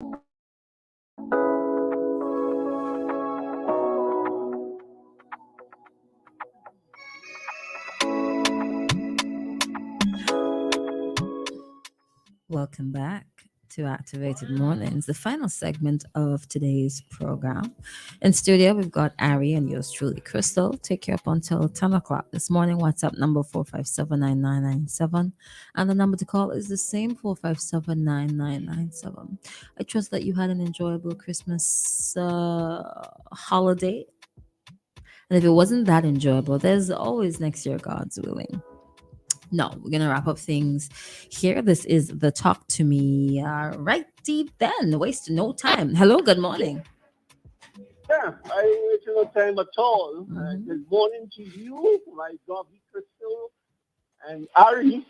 Welcome back to Activated Mornings, the final segment of today's program. In studio, we've got Ari and yours truly, Crystal. Take you up until 10 o'clock this morning. WhatsApp number 4579997. And the number to call is the same 4579997. I trust that you had an enjoyable Christmas holiday. And if it wasn't that enjoyable, there's always next year, God's willing. No, we're gonna wrap up things here. This is the talk to me righty then. Waste no time. Hello, good morning. Yeah, I waste no time at all. Mhm. Good morning to you, my lovely Crystal and Ari.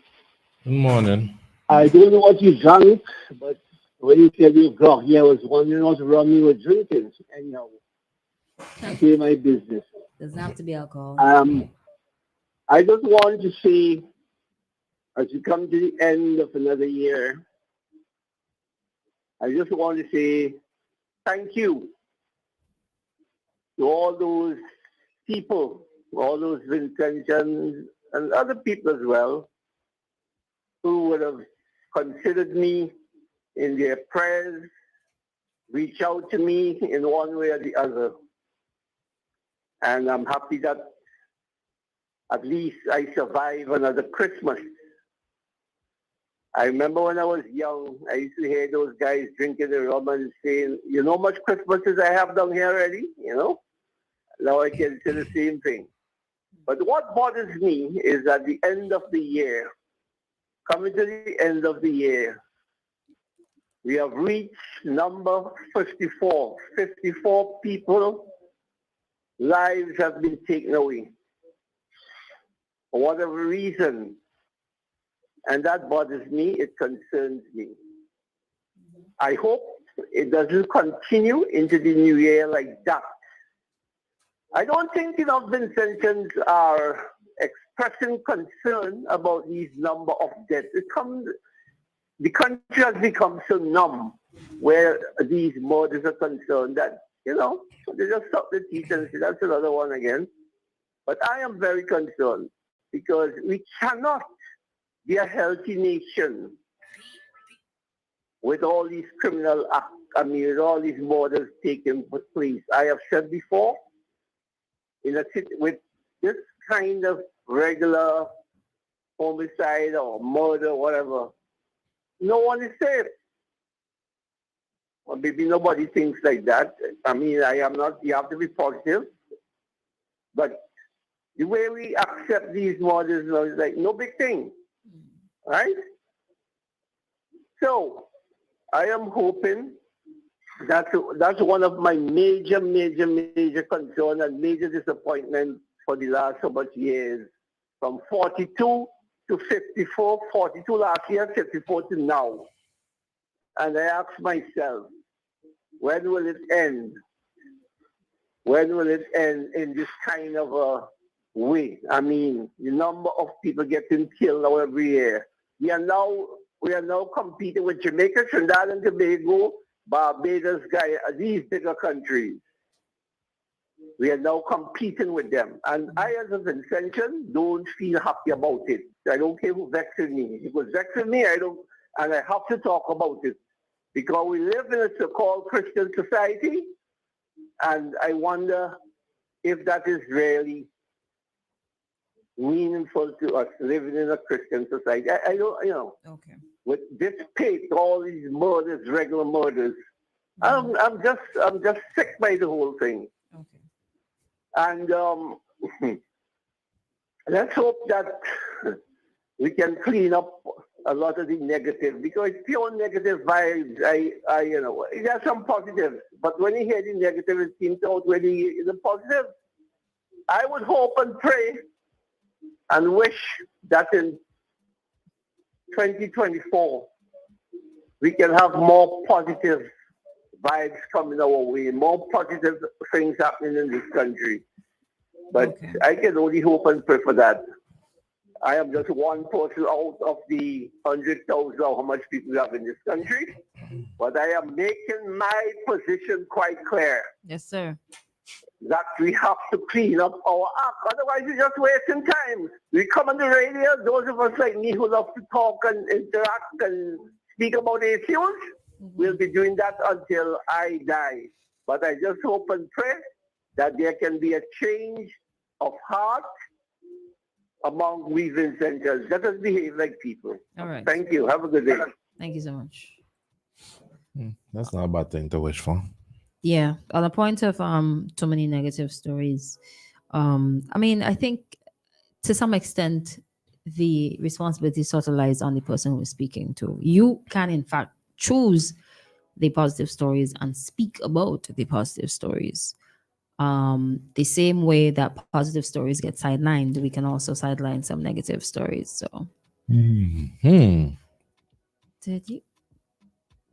Good morning. I don't know what you drank, but when you said you groggy, I was wondering what rum you were drinking. Anyhow, say my business. Doesn't have to be alcohol. Um, I just wanted to say, as we come to the end of another year, I just want to say thank you to all those people, all those Vincentians and other people as well, who would have considered me in their prayers, reach out to me in one way or the other. And I'm happy that at least I survived another Christmas. I remember when I was young, I used to hear those guys drinking the rum and saying, you know how much Christmases I have down here already? You know? Now I can say the same thing. But what bothers me is at the end of the year, coming to the end of the year, we have reached number 54. 54 people, lives have been taken away. For whatever reason. And that bothers me, it concerns me. I hope it doesn't continue into the new year like that. I don't think enough Vincentians are expressing concern about these number of deaths. The country has become so numb where these murders are concerned that, they just suck the teeth and say, that's another one again. But I am very concerned because we cannot be a healthy nation with all these criminal acts, with all these murders taking place. I have said before, in a city with this kind of regular homicide or murder, whatever, no one is safe. Or maybe nobody thinks like that. I mean, I am not, you have to be positive. But the way we accept these murders now is like no big thing. Right? So, I am hoping that's one of my major concern and major disappointment for the last so much years. From 42 to 54, 42 last year, 54 to now. And I ask myself, when will it end? When will it end in this kind of a way? I mean, the number of people getting killed now every year. We are now competing with Jamaica, Trinidad and Tobago, Barbados, these bigger countries. We are now competing with them. And I, as a Vincentian, don't feel happy about it. I don't care who vexes me. If it was vexing me, and I have to talk about it. Because we live in a so-called Christian society, and I wonder if that is really meaningful to us living in a Christian society. I don't, Okay. with this pace, all these murders, regular murders, I'm just sick by the whole thing. Okay. And let's hope that we can clean up a lot of the negative, because it's pure negative vibes. There are some positives, but when you hear the negative, it seems to outweigh the positive. I would hope and pray and wish that in 2024 we can have more positive vibes coming our way, more positive things happening in this country. But Okay. I can only hope and pray for that. I am just one person out of the 100,000 or how much people we have in this country. but I am making my position quite clear Yes, sir. that we have to clean up our act. Otherwise, we're just wasting time. We come on the radio, those of us like me who love to talk and interact and speak about issues, we'll be doing that until I die. But I just hope and pray that there can be a change of heart among we Vincentians. Let us behave like people. All right. Thank you. Have a good day. Thank you so much. That's not a bad thing to wish for. Yeah, on the point of too many negative stories, I mean, I think to some extent the responsibility sort of lies on the person who is speaking to. You can in fact choose the positive stories and speak about the positive stories. The same way that positive stories get sidelined, we can also sideline some negative stories. So did you?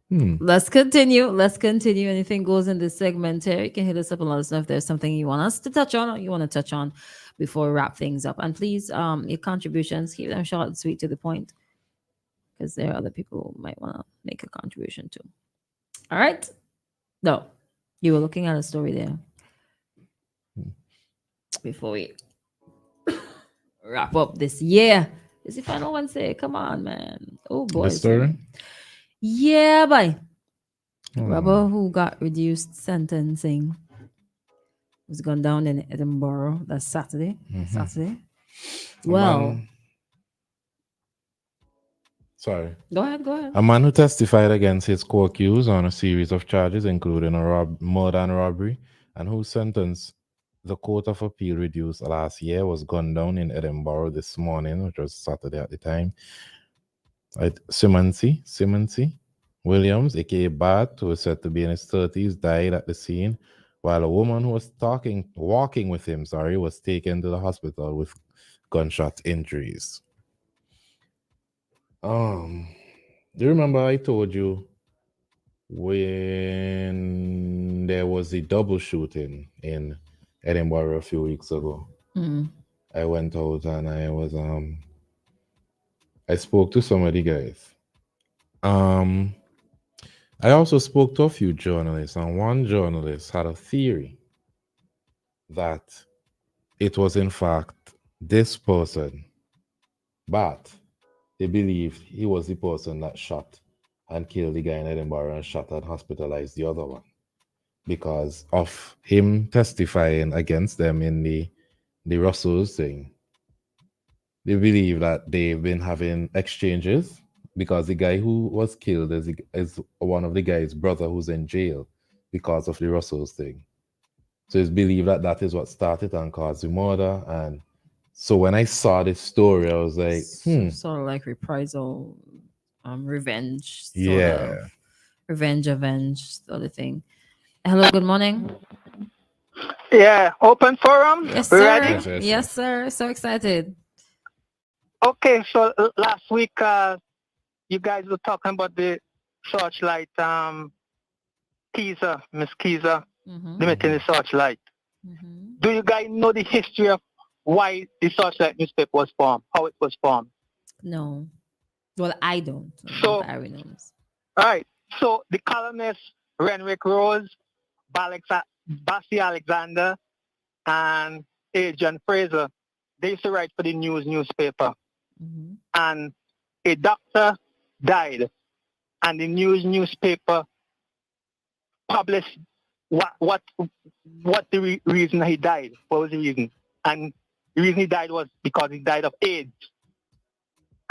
Let's continue. Let's continue. Anything goes in this segment here. You can hit us up and let us know if there's something you want us to touch on or you want to touch on before we wrap things up. And please, your contributions, keep them short and sweet to the point, because there are other people who might want to make a contribution too. All right. No, you were looking at a story there before we wrap up this year. Is the final Wednesday? Come on, man. Oh boy. The story? Yeah, boy. Robber who got reduced sentencing was gone down in Edinburgh. That's Saturday. Saturday. Well, sorry. Go ahead. A man who testified against his co-accused on a series of charges, including murder and robbery, and whose sentence the Court of Appeal reduced last year, was gunned down in Edinburgh this morning, which was Saturday at the time. Simonsi Williams, aka Bat, who was said to be in his 30s, died at the scene, while a woman who was walking with him, was taken to the hospital with gunshot injuries. Do you remember I told you when there was a double shooting in Edinburgh a few weeks ago? I went out and I spoke to some of the guys. I also spoke to a few journalists, and one journalist had a theory that it was in fact this person, but they believed he was the person that shot and killed the guy in Edinburgh and shot and hospitalized the other one because of him testifying against them in the Russells thing. They believe that they've been having exchanges because the guy who was killed is one of the guy's brother who's in jail because of the Russells thing. So it's believed that that is what started and caused the murder. And so when I saw this story, I was like, sort of like reprisal, revenge, yeah. Revenge, sort of thing. Hello, good morning. Yeah, open forum. Yes, We sir. ready? Yes, sir. So excited. Okay, so last week you guys were talking about the Searchlight Keezer, Miss Keezer, limiting the Searchlight. Do you guys know the history of why the Searchlight newspaper was formed, how it was formed? No. Well, I don't. So, Barry knows. All right. So the columnists Renwick Rose, Bassi Alexander, and Adrian Fraser, they used to write for the newspaper. And a doctor died, and the newspaper published what the reason he died. What was the reason? And the reason he died was because he died of AIDS.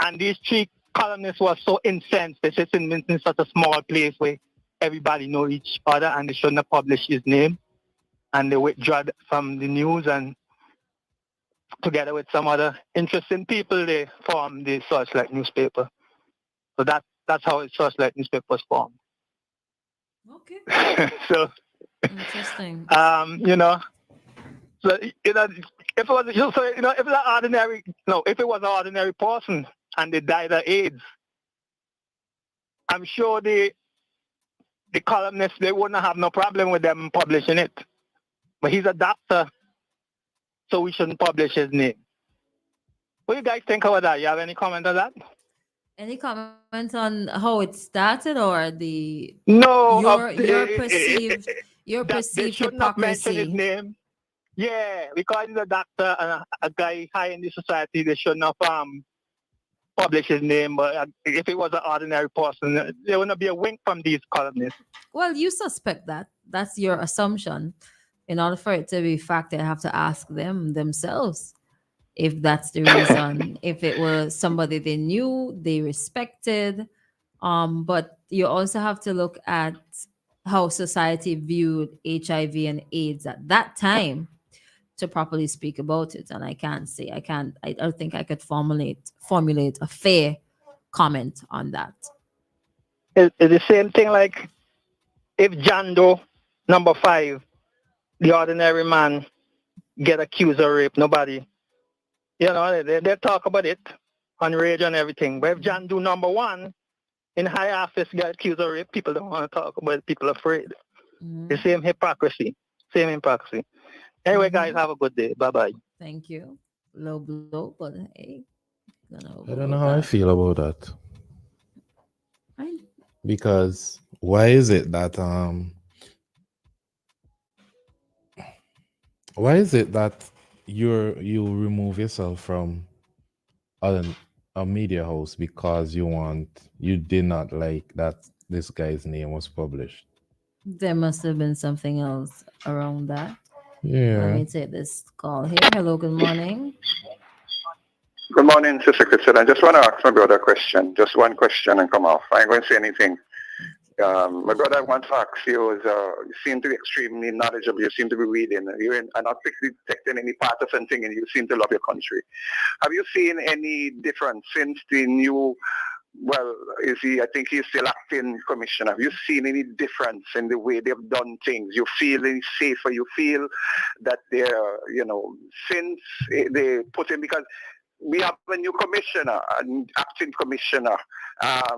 And these three columnists were so incensed. They said in such a small place where everybody know each other, and they shouldn't have published his name. And they withdrew from the news, and together with some other interesting people, they formed the Searchlight newspaper. So that's how the Searchlight newspaper was formed. Okay. So interesting. So if it was if it was an ordinary person and they died of AIDS, I'm sure the columnists, they wouldn't have no problem with them publishing it. But he's a doctor, so we shouldn't publish his name. What do you guys think about that? You have any comment on that? Any comment on how it started or the No, your that they perceived shouldn't have mentioned his hypocrisy? name. Yeah, because he's a doctor and a guy high in the society, they shouldn't have published his name. But if it was an ordinary person, there would not be a wink from these columnists. Well, you suspect that. That's your assumption. In order for it to be fact, I have to ask them themselves if that's the reason. If it was somebody they knew, they respected. But you also have to look at how society viewed HIV and AIDS at that time to properly speak about it. And I don't think I could formulate a fair comment on that. It's the same thing like if Jando, number 5, the ordinary man, get accused of rape, nobody, they talk about it on radio and everything. But if Jando, number 1, in high office, get accused of rape, people don't want to talk about it. People are afraid. The Mhm. same hypocrisy. Same hypocrisy. Anyway, guys, Mhm. have a good day. Bye-bye. Thank you. Low blow, but hey, gonna I don't know overlook how I that. feel about that. Right. Because why is it that you remove yourself from a, a media house because you did not like that this guy's name was published? There must have been something else around that. Let Yeah. me take this call here. Hello, good morning. Good morning, Sister Christal. I just want to ask my brother a question. Just one question and come off. I ain't going to say anything. My brother, I want to ask you, you seem to be extremely knowledgeable. You seem to be reading. Are not detecting any partisan thing, and you seem to love your country. Have you seen any difference since the new, well, is he, I think he's still acting commissioner. Have you seen any difference in the way they've done things? You feel any safer? You feel that they're, since they put in, because we have a new commissioner, an acting commissioner.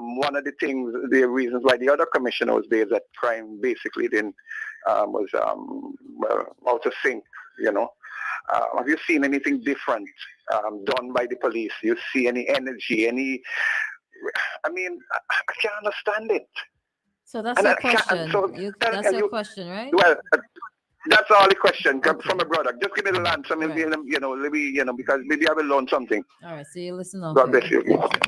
One of the things, the reasons why the other commissioner was there is that crime basically didn't was well, out of sync. You know, have you seen anything different done by the police? You see any energy? I mean, I can't understand it. So that's And your I can't. And question. so, That's and your you, question, right? well, that's all the question Okay. from a brother. Just give me the answer, Right. maybe, because maybe I will learn something. All right. So you listen off God bless here. you. Thank you.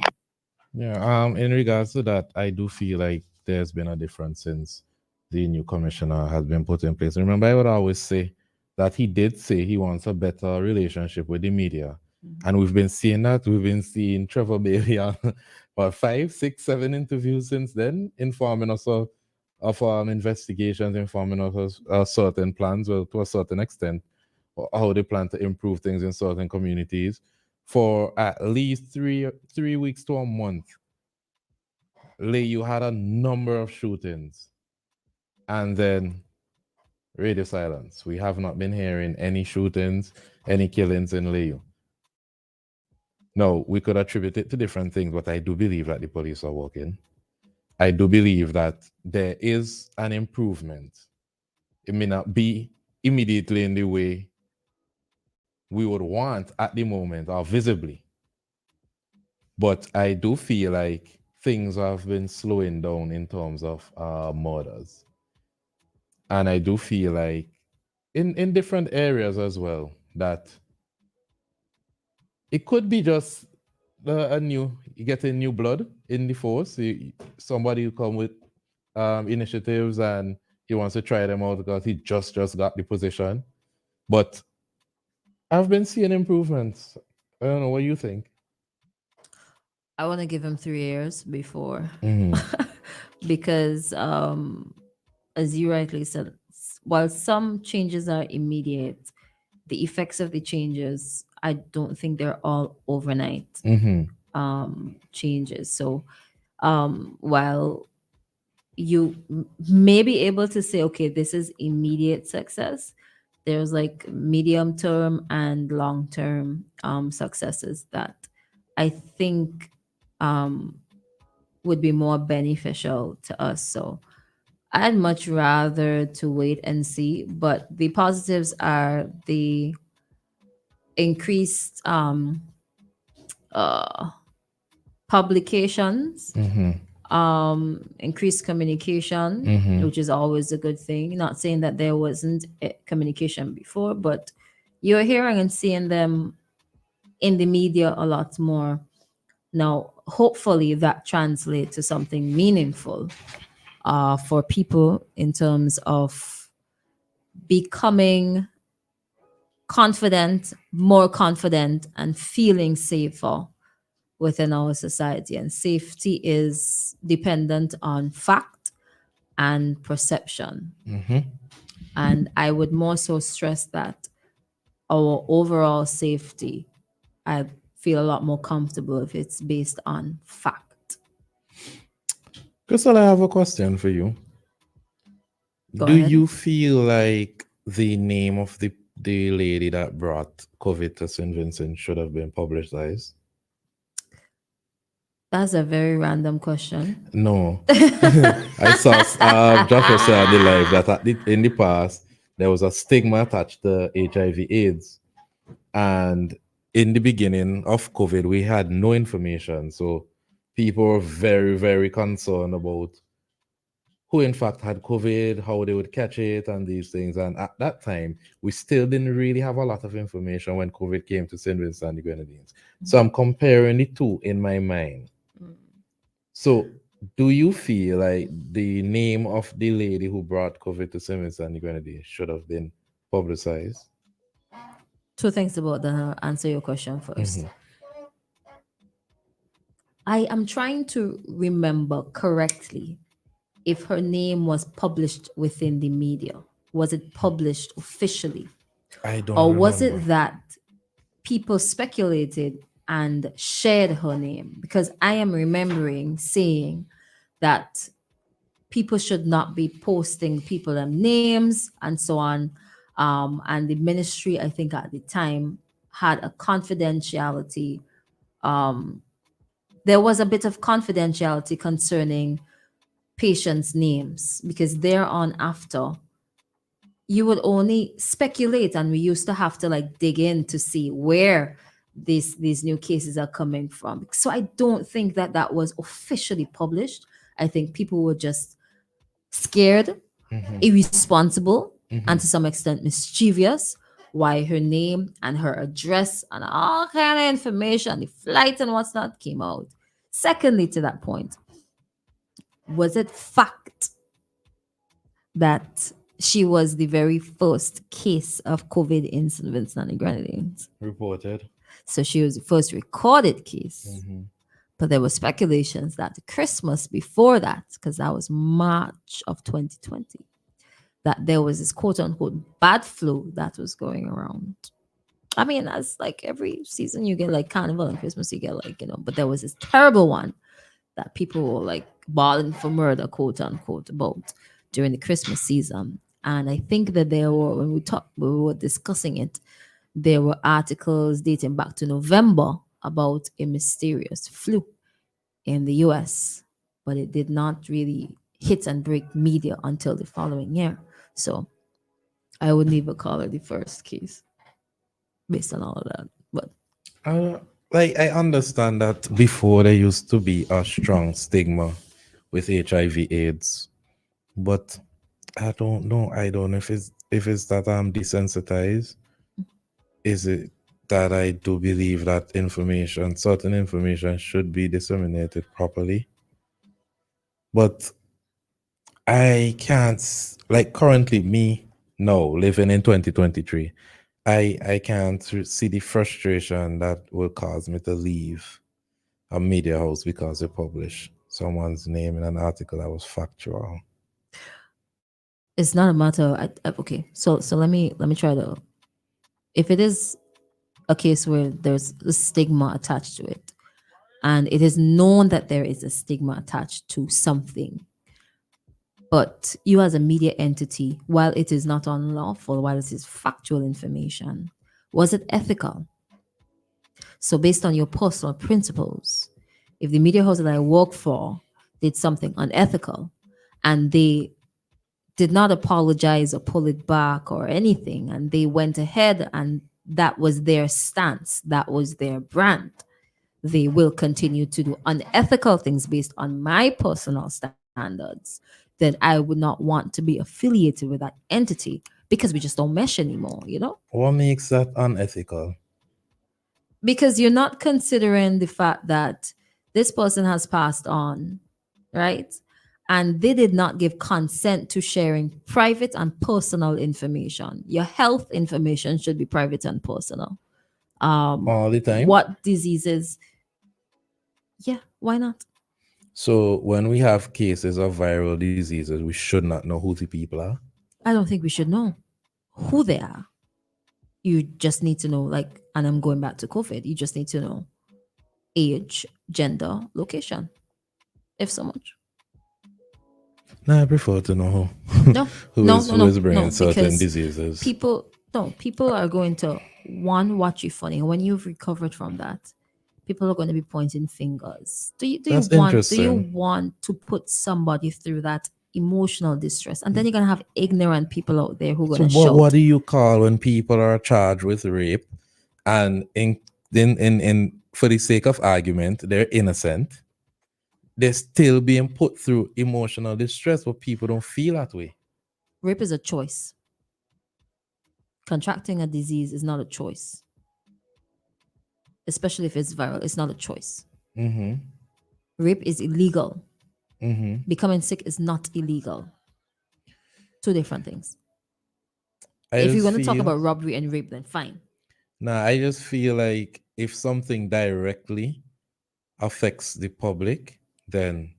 Yeah. In regards to that, I do feel like there's been a difference since the new commissioner has been put in place. Remember, I would always say that he did say he wants a better relationship with the media. And we've been seeing that. We've been seeing Trevor Bailey on for 5, 6, 7 interviews since then, informing us of investigations, informing us of certain plans, well, to a certain extent, or how they plan to improve things in certain communities for at least three weeks to a month. Lee, you had a number of shootings, and then radio silence. We have not been hearing any shootings, any killings in Leo. No, we could attribute it to different things, but I do believe that the police are working. I do believe that there is an improvement. It may not be immediately in the way we would want at the moment or visibly, but I do feel like things have been slowing down in terms of murders. And I do feel like in different areas as well that it could be just you get a new blood in the force. Somebody who come with initiatives and he wants to try them out because he just got the position. But I've been seeing improvements. I don't know what you think. I want to give him 3 years before, Mhm. because as you rightly said, while some changes are immediate, the effects of the changes, I don't think they're all overnight Mhm. changes. So while you may be able to say, okay, this is immediate success, there's like medium term and long term successes that I think um, would be more beneficial to us. So I'd much rather to wait and see. But the positives are the increased uh, publications, Mm-hmm. increased communication, Mm-hmm. which is always a good thing. Not saying that there wasn't communication before, but you're hearing and seeing them in the media a lot more now. Hopefully, that translates to something meaningful for people in terms of becoming confident, more confident, and feeling safer within our society. And safety is dependent on fact and perception. Mm-hmm. And I would more so stress that our overall safety, I feel a lot more comfortable if it's based on fact. Crystal, I have a question for you. Go Do ahead. you feel like the name of the lady that brought COVID to St. Vincent should have been publicized? That's a very random question. No. I saw Joshua say on the live that in the past there was a stigma attached to HIV/AIDS, and in the beginning of COVID we had no information, so people were very, very concerned about who in fact had COVID, how they would catch it, and these things. And at that time, we still didn't really have a lot of information when COVID came to St. Vincent and the Grenadines. So I'm comparing the two in my mind. So do you feel like the name of the lady who brought COVID to St. Vincent and the Grenadines should have been publicized? Two things about that. Answer your question 1st. Mhm. I am trying to remember correctly if her name was published within the media. Was it published officially? I don't Or was remember. it that people speculated and shared her name? Because I am remembering saying that people should not be posting people and names and so on. And the ministry, I think at the time, had a confidentiality. There was a bit of confidentiality concerning patients' names because thereon after you would only speculate, and we used to have to like dig in to see where these new cases are coming from. So I don't think that that was officially published. I think people were just scared, irresponsible, and to some extent mischievous. Why her name and her address and all kind of information, the flight and what's not came out. Secondly, to that point, was it fact that she was the very first case of COVID in St. Vincent and the Grenadines? Reported. So she was the first recorded case. But there were speculations that the Christmas before that, because that was March of 2020, that there was this quote unquote bad flu that was going around. I mean, as like every season you get like Carnival and Christmas, you get like, but there was this terrible one that people were like bawling for murder, quote unquote, about during the Christmas season. And I think that there were, when we were discussing it, there were articles dating back to November about a mysterious flu in the US, but it did not really hit and break media until the following year. So I wouldn't even call it the first case based on all of that. But Like I understand that before there used to be a strong stigma with HIV/AIDS, but I don't know. I don't know if it's that I'm desensitized. Is it that I do believe that certain information should be disseminated properly? But I can't, like currently me now living in 2023, I can't see the frustration that will cause me to leave a media house because they publish someone's name in an article that was factual. it's not a matter. Okay, so let me try to. If it is a case where there's a stigma attached to it, and it is known that there is a stigma attached to something, but you as a media entity, while it is not unlawful, while it is factual information, was it ethical? So based on your personal principles, if the media house that I work for did something unethical and they did not apologize or pull it back or anything, and they went ahead and that was their stance, that was their brand, they will continue to do unethical things based on my personal standards, then I would not want to be affiliated with that entity because we just don't mesh anymore, you know? What makes that unethical? Because you're not considering the fact that this person has passed on, right? And they did not give consent to sharing private and personal information. Your health information should be private and personal. All the time? What diseases? Yeah, why not? So when we have cases of viral diseases, we should not know who the people are. I don't think we should know who they are. You just need to know, like, and I'm going back to COVID, you just need to know age, gender, location, if so much. No, I prefer to know No, who no, is no, who no, is bringing no, certain because diseases. people are going to one watch you funny when you've recovered from that. People are going to be pointing fingers. Do you That's interesting. want to put somebody through that emotional distress, and then you're gonna have ignorant people out there who are So gonna what shout. do you call when people are charged with rape and in for the sake of argument, they're innocent? They're still being put through emotional distress, but people don't feel that way. Rape is a choice. Contracting a disease is not a choice, especially if it's viral. It's not a choice. Mm-hmm. Rape is illegal. Mm-hmm. Becoming sick is not illegal. Two different things. I If you're just going to talk feel about robbery and rape, then fine. I just feel like if something directly affects the public, then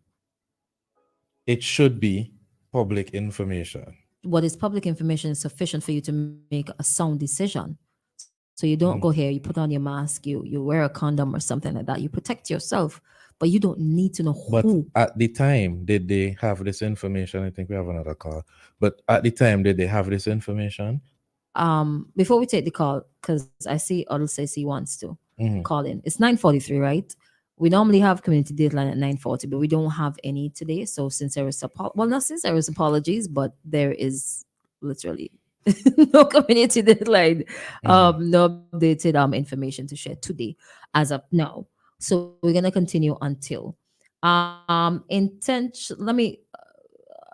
it should be public information. What is public information is sufficient for you to make a sound decision. So you don't go here, you put on your mask, you wear a condom or something like that. You protect yourself, but you don't need to know But who. at the time, did they have this information? I think we have another call. But at the time, did they have this information? Before we take the call, because I see Odell says he wants to Mhm. call in. It's 9:43, right? We normally have community deadline at 9:40, but we don't have any today. So since there is not since there is apologies, but there is literally no community deadline, no updated information to share today as of now. So we're gonna continue until intention. Let me.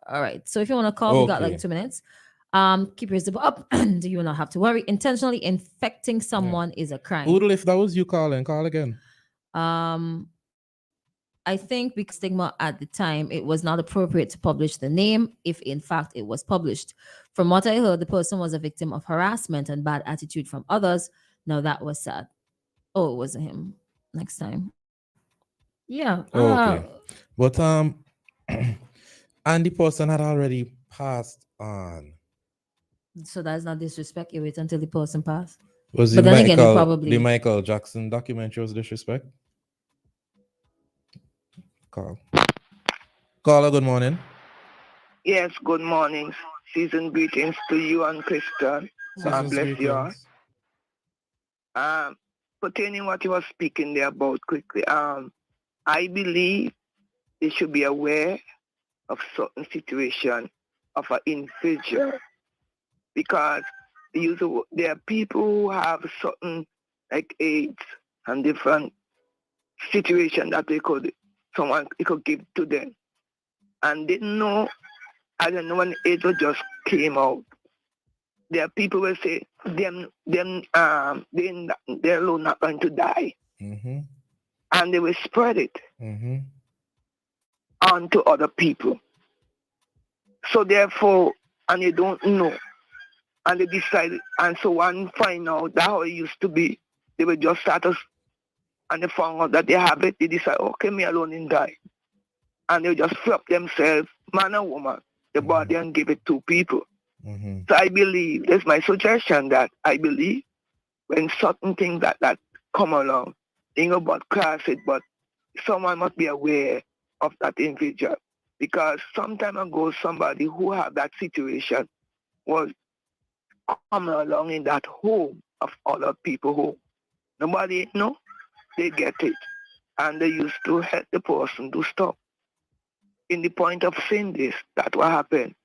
All right. So if you want to call, we got like Okay. 2 minutes. Keep your zip up. Do you not have to worry? Intentionally infecting someone is a crime. Oodle, if that was you calling, call again. Um, I think because stigma at the time, it was not appropriate to publish the name if in fact it was published. From what I heard, the person was a victim of harassment and bad attitude from others. Now that was sad. Oh, it wasn't him. Next time. Yeah. Okay. But and the person had already passed on. So that's not disrespect. You wait until the person passed. Was But the then again, you Michael probably the Michael Jackson documentary was disrespect? Call. Caller, good morning. Yes, good morning. Season greetings to you and Christal. Season's Bless you all. greetings. Pertaining what you were speaking there about quickly, I believe they should be aware of certain situation of an individual because there are people who have certain like AIDS and different situation that someone could give to them, and they know. I don't know when AIDS just came out. There are people will say they're alone not going to die, Mm-hmm. and they will spread it Mm-hmm. onto other people. So therefore, and they don't know, and they decide, and so one find out that how it used to be, they will just start us, and they found out that they have it. They decide, okay, me alone and die, and they just flip themselves, man and woman, the body, and give it to people. Mm-hmm. So I believe, that's my suggestion, that I believe when certain things that come along, think about cross it, but someone must be aware of that individual. Because some time ago, somebody who had that situation was coming along in that home of other people who nobody know, they get it. And they used to help the person to stop. In the point of saying this, that what happened.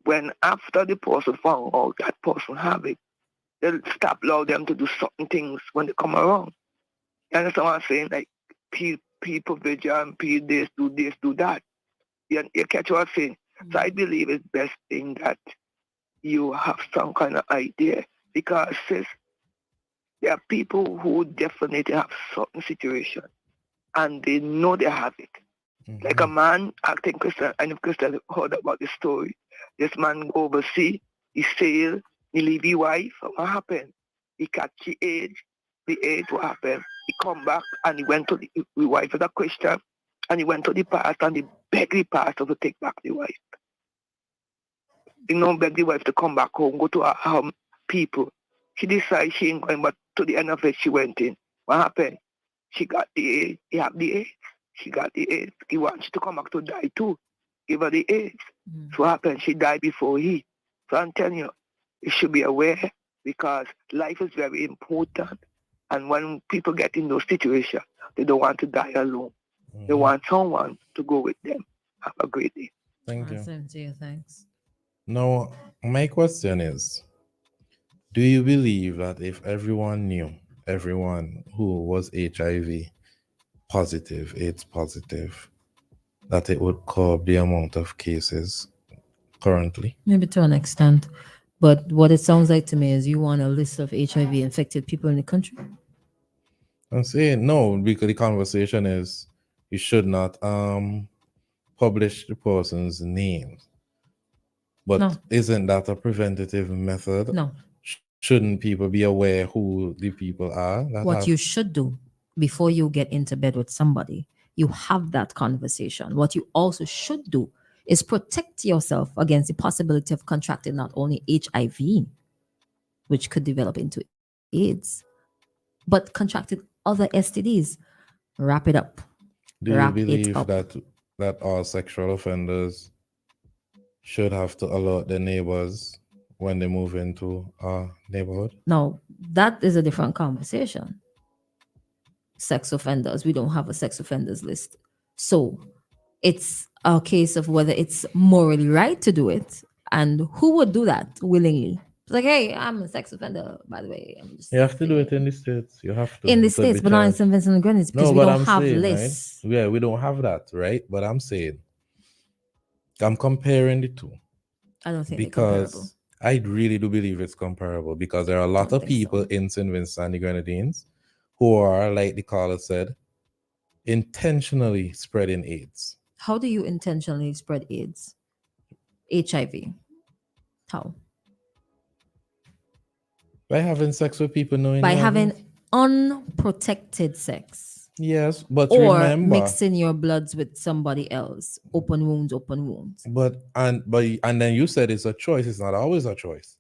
When after the person found out that person have it, they'll stop allow them to do certain things when they come around. You understand what I'm saying? Like people vision, people this, do that. You catch what I'm saying? So I believe it's best thing that you have some kind of idea because sis, there are people who definitely have certain situation and they know they have it. Like a man, I think Christal, I know Christal heard about this story. This man go overseas, he sail, he leave his wife. What happened? He catch the age, what happened? He come back and he went to the wife is a Christian and he went to the pastor and he begged the pastor to take back the wife. He don't beg the wife to come back home, go to her people. She decided she ain't going, but to the end of it, she went in. What happened? She got the AIDS. He have the AIDS. She got the AIDS. He wants to come back to die too. Give her the AIDS. So what happened? She died before he. So I'm telling you, you should be aware because life is very important. And when people get in those situations, they don't want to die alone. They want someone to go with them. Have a great day. Thank you. Same to you. Thanks. Now, my question is, do you believe that if everyone knew, everyone who was HIV positive, AIDS positive, that it would curb the amount of cases currently? Maybe to an extent. But what it sounds like to me is you want a list of HIV infected people in the country. I'm saying no, because the conversation is you should not publish the person's name. But No. isn't that a preventative method? No. Shouldn't people be aware who the people are? What you should do before you get into bed with somebody, you have that conversation. What you also should do is protect yourself against the possibility of contracting not only HIV, which could develop into AIDS, but contracted other STDs. Wrap it up. Do you Wrap it believe up. that all sexual offenders should have to alert their neighbors when they move into a neighborhood? Now, that is a different conversation. Sex offenders, we don't have a sex offenders list. So it's a case of whether it's morally right to do it and who would do that willingly. It's like, hey, I'm a sex offender, by the way. I'm just You have to do it saying. in the States. You have to. In the You could be States, but not in charged. St. Vincent and Grenadines because No, we but don't I'm have saying, lists. right? Yeah, we don't have that, right? But I'm saying, I'm comparing the two I don't think they're comparable. because I really do believe it's comparable because there are a lot don't of think so. people in St. Vincent and the Grenadines who are, like the caller said, intentionally spreading AIDS. How do you intentionally spread AIDS? HIV. How? By having sex with people knowing By you have having it. unprotected sex. Yes, but Or remember, mixing your bloods with somebody else. Open wounds, open wounds. and then you said it's a choice. It's not always a choice.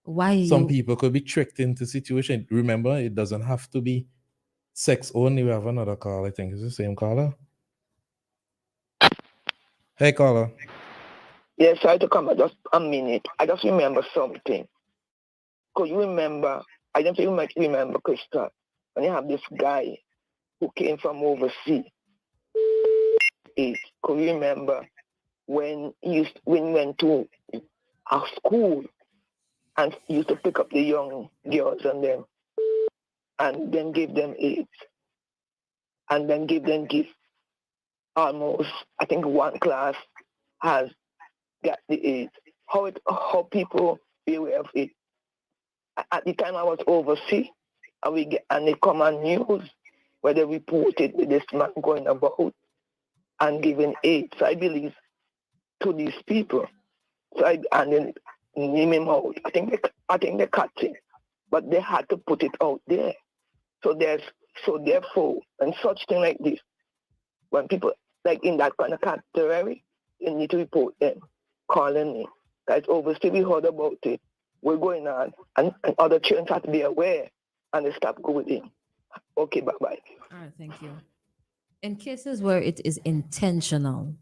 Why Some you people could be tricked into situation. Remember, it doesn't have to be sex only. We have another call. I think it's the same caller. Hey, caller. Yes, I had to come just a minute. I just remember something. Could you remember? I don't think you might remember, Christal, when you have this guy who came from overseas. Could you remember when he went to a school and he used to pick up the young girls and then give them AIDS and then give them gifts? Almost, I think one class has got the AIDS. How people be aware of it? At the time I was overseas, and they come on news where they reported with this man going about and giving AIDS. So I believe to these people. And then name him out. I think they cut him, but they had to put it out there. So therefore, when such thing like this, when people like in that kind of category, you need to report them, calling me. Guys, overseas we heard about it. We're going on, and other children have to be aware and they stop going. Okay, bye bye. All right, thank you. In cases where it is intentional,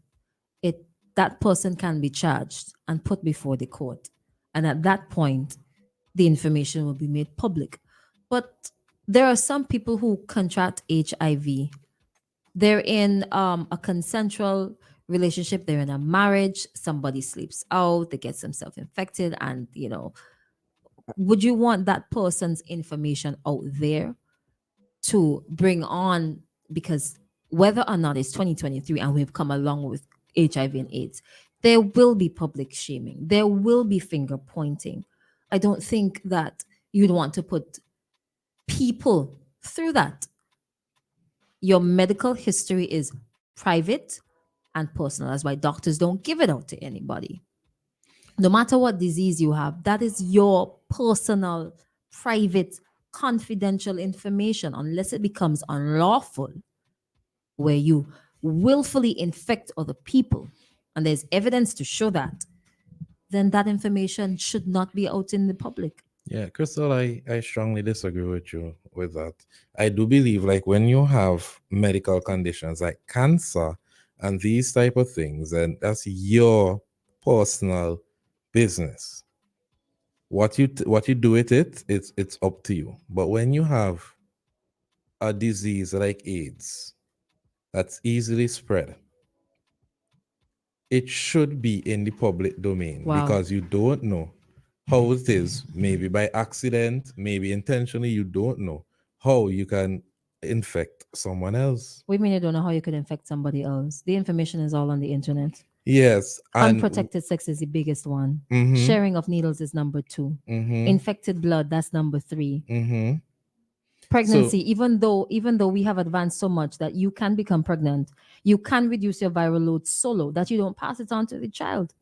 that person can be charged and put before the court. And at that point, the information will be made public. But there are some people who contract HIV. They're in a consensual relationship, they're in a marriage, somebody sleeps out, they get themselves infected, and would you want that person's information out there to bring on because whether or not it's 2023 and we've come along with HIV and AIDS, there will be public shaming. There will be finger pointing. I don't think that you'd want to put people through that. Your medical history is private and personal. That's why doctors don't give it out to anybody. No matter what disease you have, that is your personal, private, confidential information, unless it becomes unlawful, where you willfully infect other people, and there's evidence to show that, then that information should not be out in the public. Yeah, Christal, I strongly disagree with you with that. I do believe, like, when you have medical conditions like cancer and these type of things, and that's your personal business. What you do with it, it's up to you. But when you have a disease like AIDS that's easily spread, it should be in the public domain. Wow. Because you don't know how it is, maybe by accident, maybe intentionally, you don't know how you can infect someone else. What do you mean you don't know how you could infect somebody else? The information is all on the internet. Yes. And Unprotected sex is the biggest one. Mhm. Sharing of needles is number 2. Mhm. Infected blood, that's number 3. Mhm. Pregnancy, So- even though we have advanced so much that you can become pregnant, you can reduce your viral load so low that you don't pass it on to the child.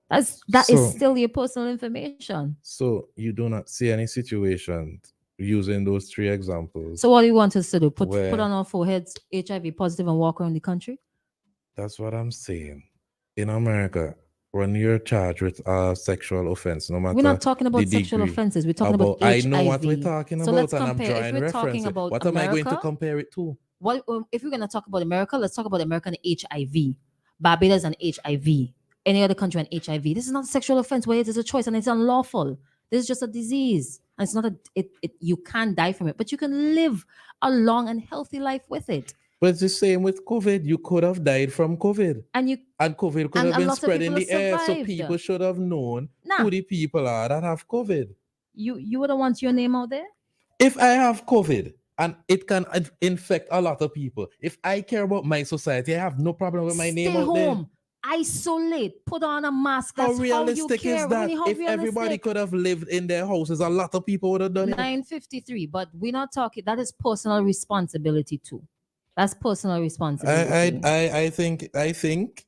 That is So- still your personal information. So you do not see any situations using those 3 examples. So what do you want us to do? Put Where- on our foreheads HIV positive and walk around the country? That's what I'm saying. In America, when you're charged with a sexual offense, no matter We're not talking about the sexual degree, offenses. We're talking about I HIV. know what we're talking So about, let's and I'm compare. If drawing we're talking references. about What am I going to America, compare it to? What if we're going to talk about America? Let's talk about American HIV, Barbados and HIV, any other country and HIV. This is not a sexual offense where it is a choice and it's unlawful. This is just a disease, and it's not you can't die from it, but you can live a long and healthy life with it. But it's the same with COVID. You could have died from COVID. And COVID could and have a been lot of spread in people the have air. So survived. people should have known Nah. who the people are that have COVID. you wouldn't want your name out there. If I have COVID and it can infect a lot of people, if I care about my society, I have no problem with my name Stay out there. home. Isolate. Put on a mask. How That's realistic how you care. is that? Really, how If everybody realistic? could have lived in their houses, a lot of people would have done it. 9:53, but we're not talking. That is personal responsibility too. That's personal responsibility. I think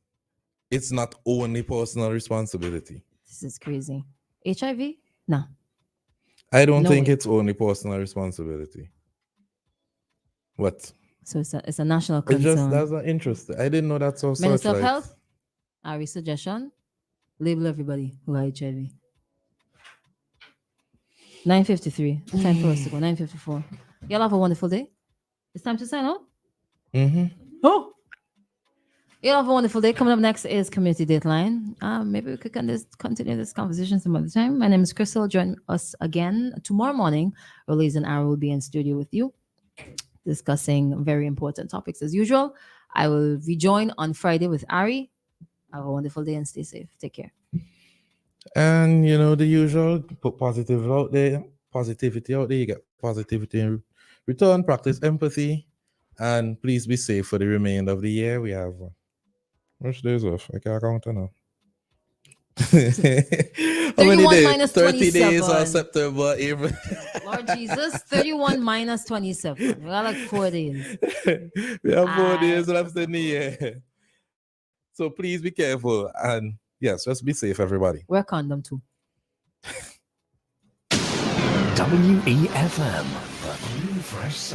it's not only personal responsibility. This is crazy. HIV? No. I don't No think way. it's only personal responsibility. What? So it's a national It's just concern. that's not interesting. I didn't know that's so. Minister of Health, our suggestion: label everybody who are HIV. 9:53. Time for us to go. 9:54. Y'all have a wonderful day. It's time to sign out. Mm-hmm. Oh. Y'all have a wonderful day. Coming up next is Community Dateline. Maybe we could continue this conversation some other time. My name is Christal. Join us again tomorrow morning. Release and Arrow will be in studio with you, discussing very important topics as usual. I will rejoin on Friday with Ari. Have a wonderful day and stay safe. Take care. And the usual, put positive out there, positivity out there. You get positivity in return. Practice empathy, and please be safe for the remainder of the year. We have which days off? I can't count now. How many 31 days? minus 30 days 27. or September, April. Lord Jesus, 31 minus 27. We got like 4 days. We have 4 days left in the year. So please be careful. And yes, just be safe, everybody. Wear condom too. WEFM, the new fresh